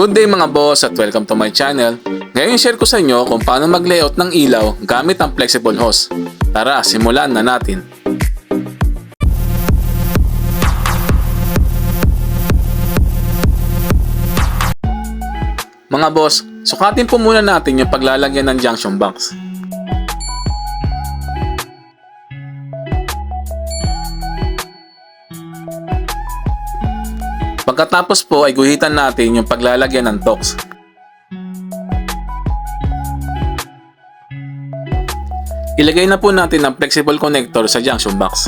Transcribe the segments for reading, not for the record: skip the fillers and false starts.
Good day mga boss at welcome to my channel. Ngayon share ko sa inyo kung paano mag-layout ng ilaw gamit ang flexible hose. Tara, simulan na natin. Mga boss, sukatin po muna natin yung paglalagyan ng junction box. Pagkatapos po ay guhitan natin yung paglalagyan ng tox. Ilagay na po natin ang flexible connector sa junction box.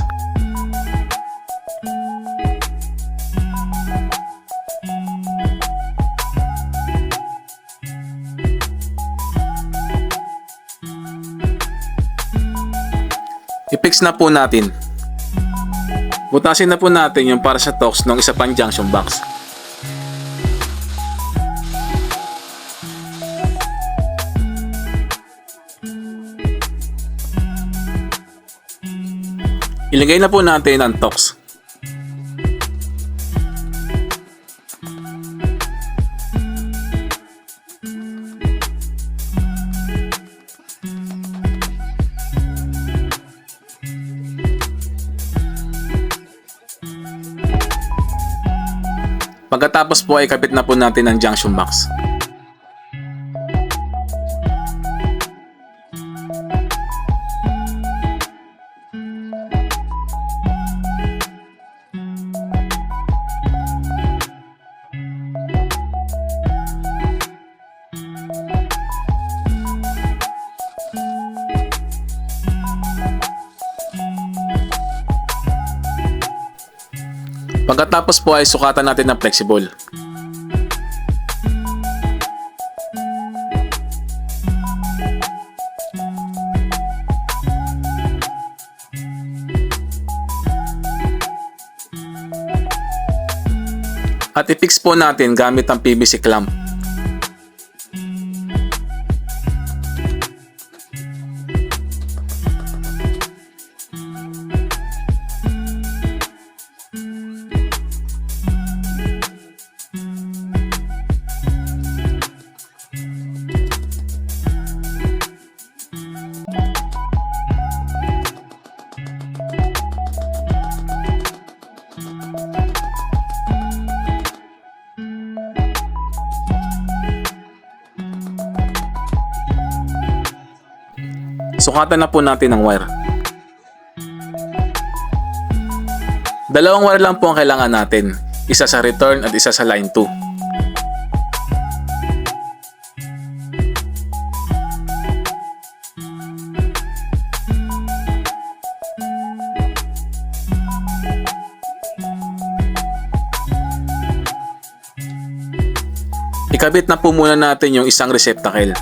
I-fix na po natin. Butasin na po natin yung para sa tox ng isa pang junction box. Ilagay na po natin ang tox. Pagkatapos po ay kapit na po natin ang junction box. Pagkatapos po ay sukatan natin ng flexible. At i-fix po natin gamit ang PVC clamp. Sukatan na po natin ang wire. Dalawang wire lang po ang kailangan natin. Isa sa return at isa sa line 2. Ikabit na po muna natin yung isang receptacle.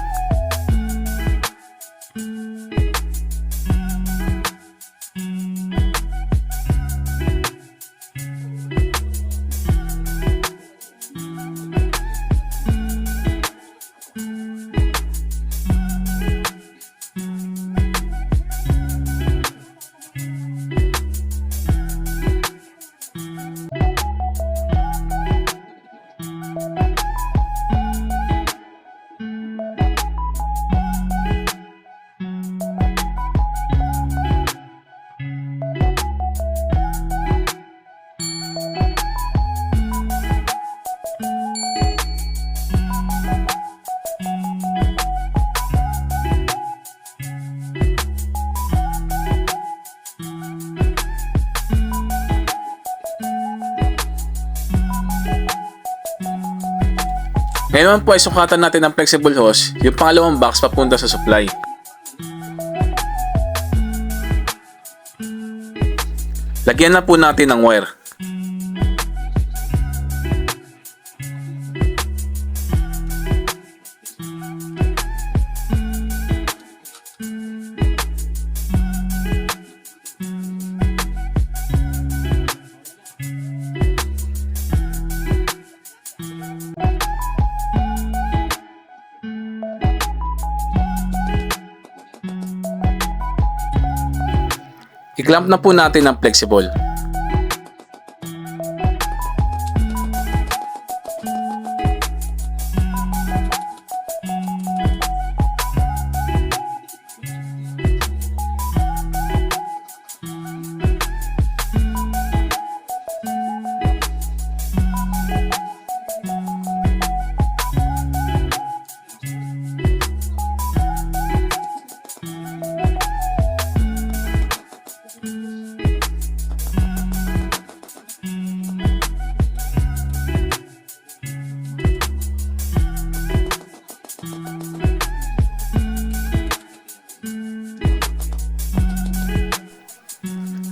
Ngayon naman po ay sukatan natin ang flexible hose, yung pangalawang box papunta sa supply. Lagyan na po natin ng wire. I-clamp na po natin ang flexible.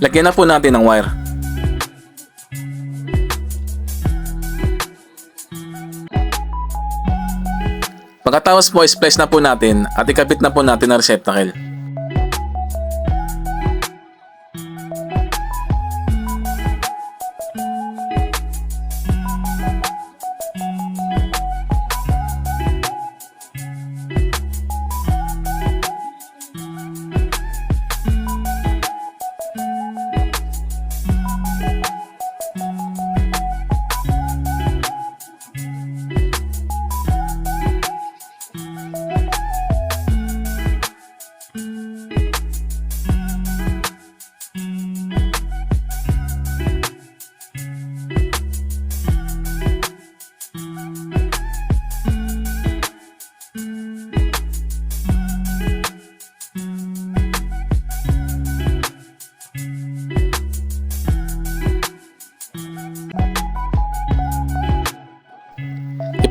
Lagyan na po natin ng wire. Pagkatapos po, splice na po natin at ikabit na po natin ang receptacle.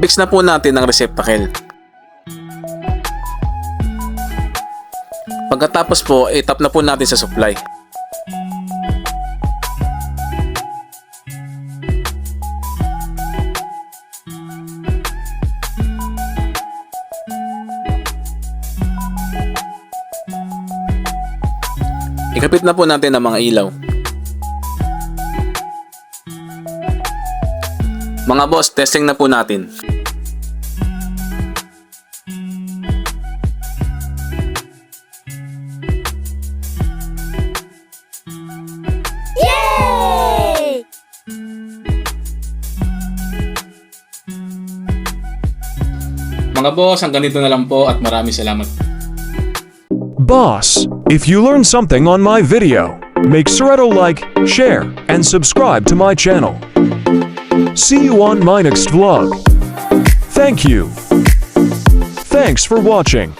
I-fix na po natin ang receptacle. Pagkatapos po, i-tap na po natin sa supply. Ikapit na po natin ang mga ilaw. Mga boss, testing na po natin. Yay! Mga boss, hanggang dito na lang po at maraming salamat. Boss, if you learned something on my video, make sure to like, share, and subscribe to my channel. See you on my next vlog. Thank you. Thanks for watching.